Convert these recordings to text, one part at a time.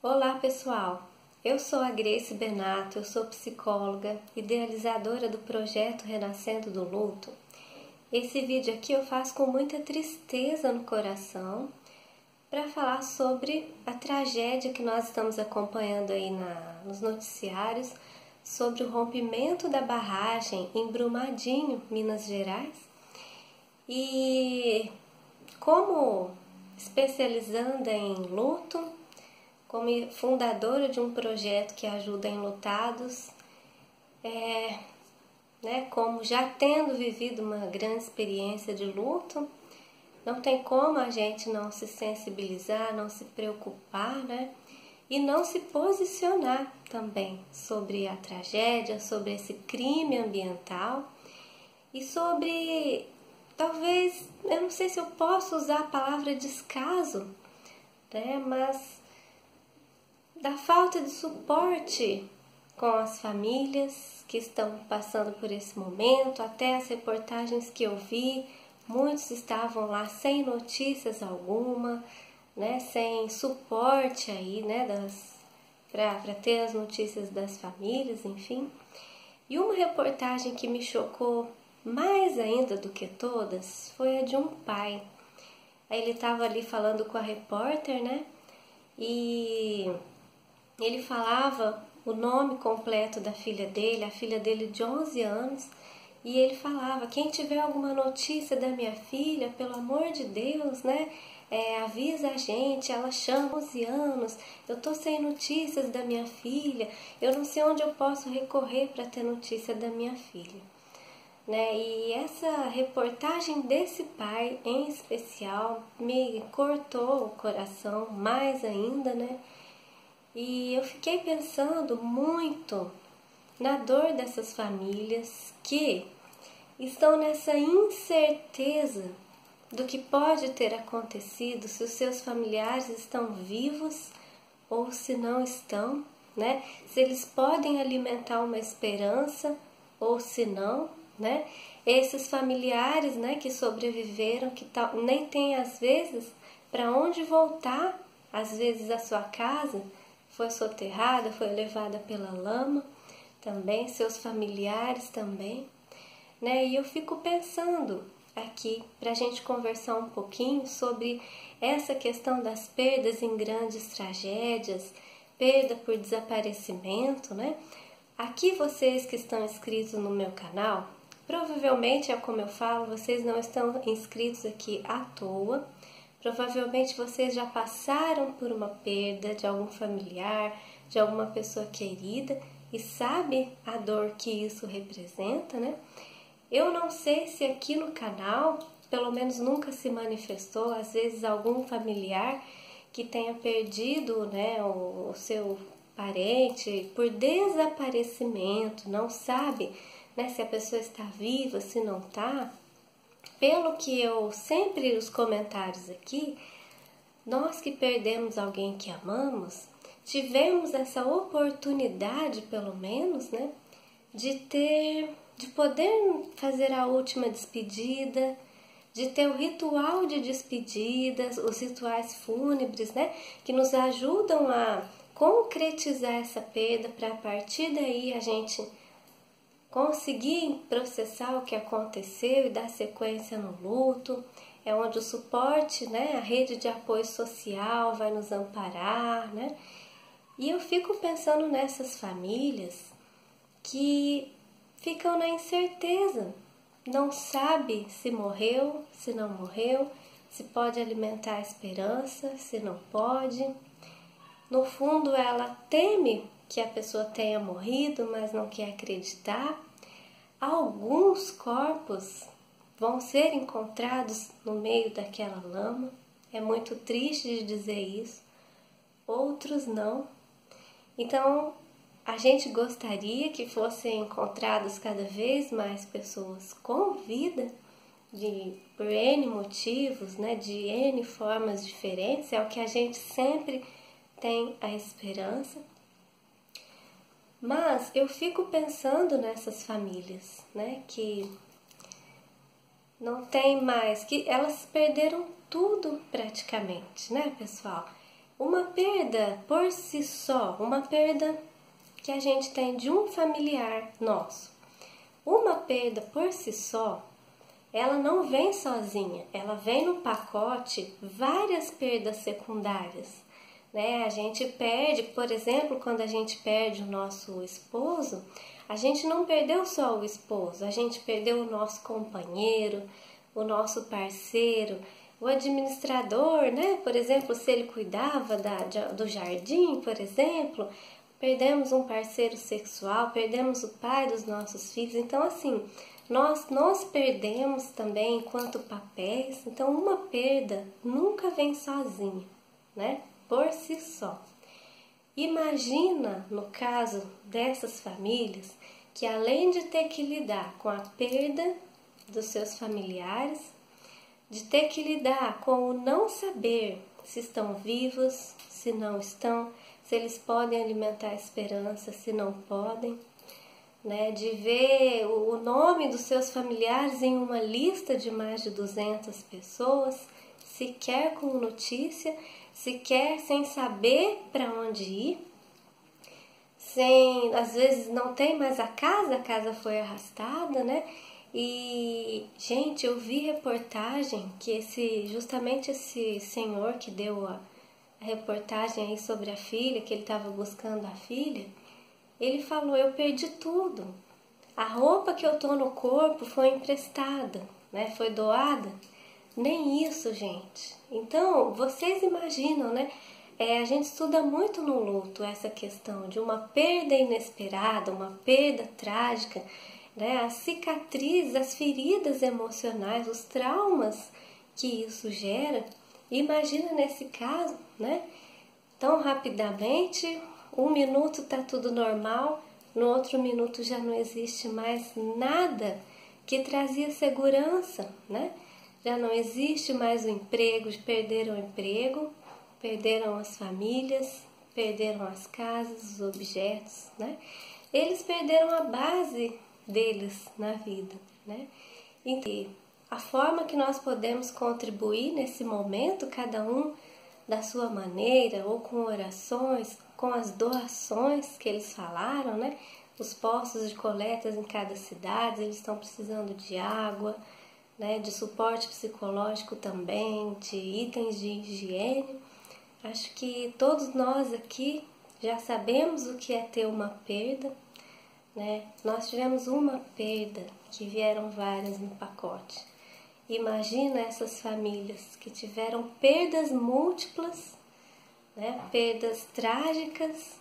Olá pessoal, eu sou a Grace Benato, eu sou psicóloga, idealizadora do projeto Renascendo do Luto. Esse vídeo aqui eu faço com muita tristeza no coração para falar sobre a tragédia que nós estamos acompanhando aí nos noticiários sobre o rompimento da barragem em Brumadinho, Minas Gerais. E como especializanda em luto, como fundadora de um projeto que ajuda enlutados, como já tendo vivido uma grande experiência de luto, não tem como a gente não se sensibilizar, não se preocupar, e não se posicionar também sobre a tragédia, sobre esse crime ambiental e sobre, talvez, eu não sei se eu posso usar a palavra descaso, mas da falta de suporte com as famílias que estão passando por esse momento. Até as reportagens que eu vi, muitos estavam lá sem notícias alguma, sem suporte aí, para ter as notícias das famílias, enfim. E uma reportagem que me chocou mais ainda do que todas foi a de um pai. Aí ele estava ali falando com a repórter, e ele falava o nome completo da filha dele, a filha dele de 11 anos, e ele falava: quem tiver alguma notícia da minha filha, pelo amor de Deus, avisa a gente, ela chama 11 anos, eu tô sem notícias da minha filha, eu não sei onde eu posso recorrer para ter notícia da minha filha. E essa reportagem desse pai, em especial, me cortou o coração mais ainda, E eu fiquei pensando muito na dor dessas famílias que estão nessa incerteza do que pode ter acontecido, se os seus familiares estão vivos ou se não estão, se eles podem alimentar uma esperança ou se não, Esses familiares, que sobreviveram, que nem têm às vezes para onde voltar, às vezes a sua casa foi soterrada, foi levada pela lama também, seus familiares também, E eu fico pensando aqui, para a gente conversar um pouquinho sobre essa questão das perdas em grandes tragédias, perda por desaparecimento, Aqui vocês que estão inscritos no meu canal, provavelmente, como eu falo, vocês não estão inscritos aqui à toa. Provavelmente vocês já passaram por uma perda de algum familiar, de alguma pessoa querida e sabe a dor que isso representa, Eu não sei se aqui no canal, pelo menos nunca se manifestou, às vezes algum familiar que tenha perdido, o seu parente por desaparecimento, não sabe, se a pessoa está viva, se não está. Pelo que eu sempre os comentários aqui, nós que perdemos alguém que amamos, tivemos essa oportunidade, pelo menos, de poder fazer a última despedida, de ter o ritual de despedidas, os rituais fúnebres, que nos ajudam a concretizar essa perda para a partir daí a gente conseguir processar o que aconteceu e dar sequência no luto. É onde o suporte, a rede de apoio social vai nos amparar, E eu fico pensando nessas famílias que ficam na incerteza, não sabe se morreu, se não morreu, se pode alimentar a esperança, se não pode. No fundo, ela teme que a pessoa tenha morrido, mas não quer acreditar. Alguns corpos vão ser encontrados no meio daquela lama. É muito triste de dizer isso. Outros não. Então, a gente gostaria que fossem encontradas cada vez mais pessoas com vida, por N motivos, de N formas diferentes. É o que a gente sempre tem a esperança. Mas eu fico pensando nessas famílias, que não tem mais, que elas perderam tudo praticamente, pessoal? Uma perda por si só, uma perda que a gente tem de um familiar nosso, uma perda por si só, ela não vem sozinha, ela vem no pacote várias perdas secundárias, né? A gente perde, por exemplo, quando a gente perde o nosso esposo, a gente não perdeu só o esposo, a gente perdeu o nosso companheiro, o nosso parceiro, o administrador, né? Por exemplo, se ele cuidava do jardim, por exemplo, perdemos um parceiro sexual, perdemos o pai dos nossos filhos. Então, assim, nós perdemos também enquanto papéis. Então, uma perda nunca vem sozinha, né? Por si só. Imagina, no caso dessas famílias, que além de ter que lidar com a perda dos seus familiares, de ter que lidar com o não saber se estão vivos, se não estão, se eles podem alimentar a esperança, se não podem, né? De ver o nome dos seus familiares em uma lista de mais de 200 pessoas, sequer com notícia, sequer sem saber para onde ir, às vezes não tem mais a casa foi arrastada, né? E, gente, eu vi reportagem que justamente esse senhor que deu a reportagem aí sobre a filha, que ele estava buscando a filha, ele falou, eu perdi tudo. A roupa que eu tô no corpo foi emprestada, né? Foi doada. Nem isso, gente. Então, vocês imaginam, né? A gente estuda muito no luto essa questão de uma perda inesperada, uma perda trágica, né? As cicatrizes, as feridas emocionais, os traumas que isso gera. Imagina nesse caso, né? Tão rapidamente, um minuto tá tudo normal, no outro minuto já não existe mais nada que trazia segurança, né? Já não existe mais o emprego, perderam o emprego, perderam as famílias, perderam as casas, os objetos, né? Eles perderam a base deles na vida, né? E a forma que nós podemos contribuir nesse momento, cada um da sua maneira, ou com orações, com as doações que eles falaram, né? Os postos de coletas em cada cidade, eles estão precisando de água, né? De suporte psicológico também, de itens de higiene. Acho que todos nós aqui já sabemos o que é ter uma perda, né? Nós tivemos uma perda, que vieram várias no pacote. Imagina essas famílias que tiveram perdas múltiplas, né? Perdas trágicas.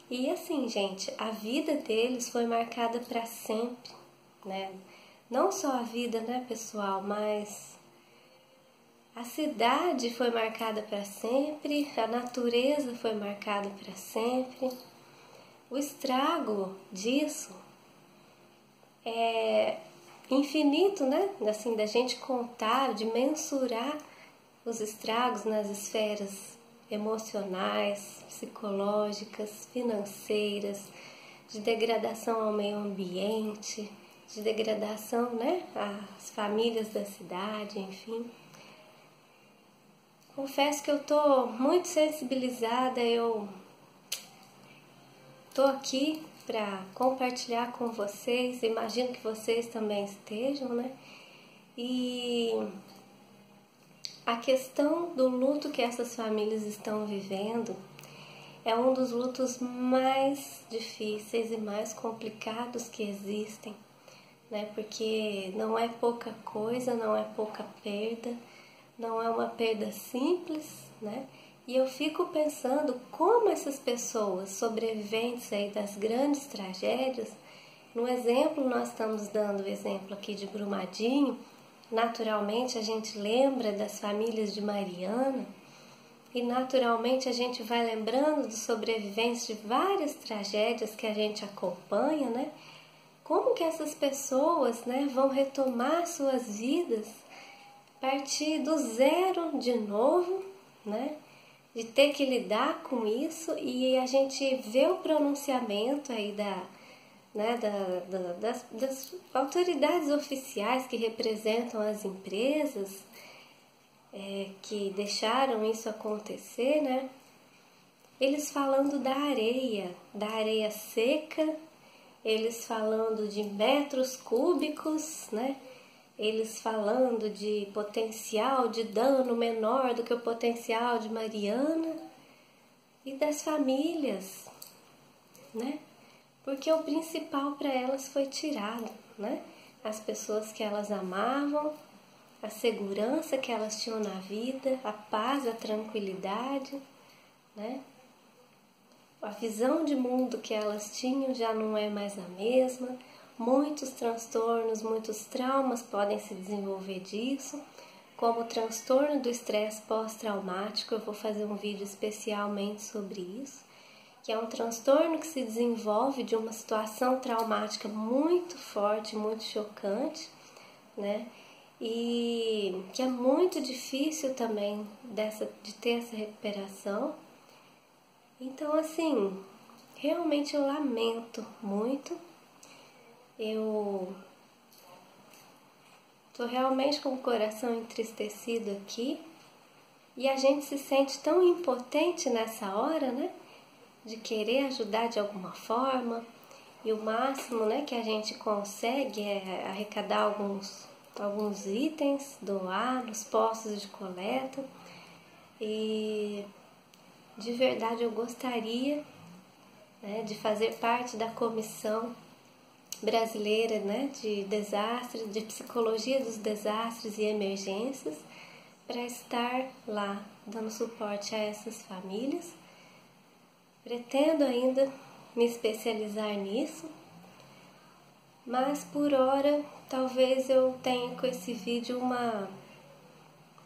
E assim, gente, a vida deles foi marcada para sempre, né? Não só a vida, né, pessoal, mas a cidade foi marcada para sempre, a natureza foi marcada para sempre. O estrago disso é infinito, né? Assim, da gente contar, de mensurar os estragos nas esferas emocionais, psicológicas, financeiras, de degradação ao meio ambiente, de degradação, né, às famílias da cidade, enfim. Confesso que eu tô muito sensibilizada, eu tô aqui para compartilhar com vocês, imagino que vocês também estejam, né? E a questão do luto que essas famílias estão vivendo é um dos lutos mais difíceis e mais complicados que existem, né? Porque não é pouca coisa, não é pouca perda, não é uma perda simples, né? E eu fico pensando como essas pessoas sobreviventes aí das grandes tragédias, no exemplo nós estamos dando o exemplo aqui de Brumadinho, naturalmente a gente lembra das famílias de Mariana e naturalmente a gente vai lembrando dos sobreviventes de várias tragédias que a gente acompanha, né? Como que essas pessoas, né, vão retomar suas vidas, partir do zero de novo, né? De ter que lidar com isso, e a gente vê o pronunciamento aí das autoridades oficiais que representam as empresas que deixaram isso acontecer, né? eles falando da areia seca, eles falando de metros cúbicos, né? Eles falando de potencial de dano menor do que o potencial de Mariana e das famílias, né? Porque o principal para elas foi tirado, né? As pessoas que elas amavam, a segurança que elas tinham na vida, a paz, a tranquilidade, né? A visão de mundo que elas tinham já não é mais a mesma. Muitos transtornos, muitos traumas podem se desenvolver disso, como o transtorno do estresse pós-traumático. Eu vou fazer um vídeo especialmente sobre isso, que é um transtorno que se desenvolve de uma situação traumática muito forte, muito chocante, né? E que é muito difícil também de ter essa recuperação. Então, assim, realmente eu lamento muito. Eu tô realmente com o coração entristecido aqui. E a gente se sente tão impotente nessa hora, né? De querer ajudar de alguma forma. E o máximo, né, que a gente consegue é arrecadar alguns itens, doar nos postos de coleta. E de verdade eu gostaria, né, de fazer parte da comissão brasileira, né, de desastres, de psicologia dos desastres e emergências, para estar lá dando suporte a essas famílias. Pretendo ainda me especializar nisso, mas por hora talvez eu tenha com esse vídeo uma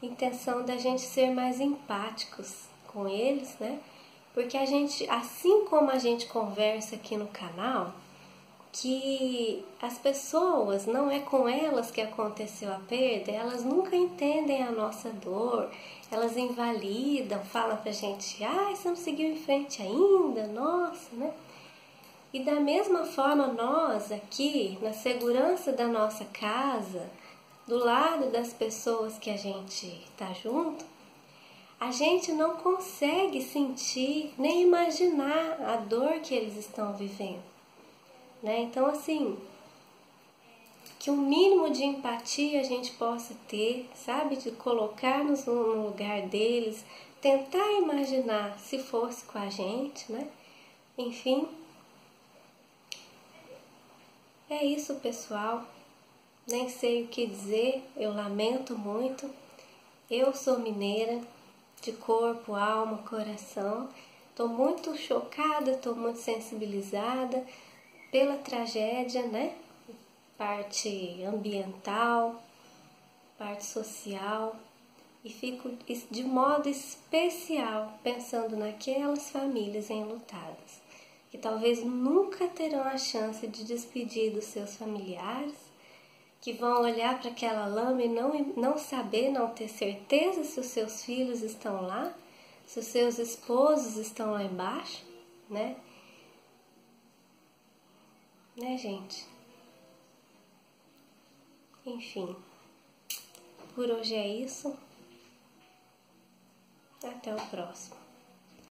intenção da gente ser mais empáticos com eles, né? Porque a gente, assim como a gente conversa aqui no canal, que as pessoas, não é com elas que aconteceu a perda, elas nunca entendem a nossa dor, elas invalidam, falam pra gente, você não seguiu em frente ainda, nossa, né? E da mesma forma nós aqui, na segurança da nossa casa, do lado das pessoas que a gente tá junto, a gente não consegue sentir nem imaginar a dor que eles estão vivendo, né? Então, assim, que o mínimo de empatia a gente possa ter, sabe? De colocar-nos no lugar deles, tentar imaginar se fosse com a gente, né? Enfim, é isso, pessoal. Nem sei o que dizer, eu lamento muito. Eu sou mineira, de corpo, alma, coração. Estou muito chocada, estou muito sensibilizada pela tragédia, né? Parte ambiental, parte social. E fico de modo especial pensando naquelas famílias enlutadas, que talvez nunca terão a chance de despedir dos seus familiares, que vão olhar para aquela lama e não saber, não ter certeza se os seus filhos estão lá, se os seus esposos estão lá embaixo, né? Né, gente? Enfim, por hoje é isso. Até o próximo.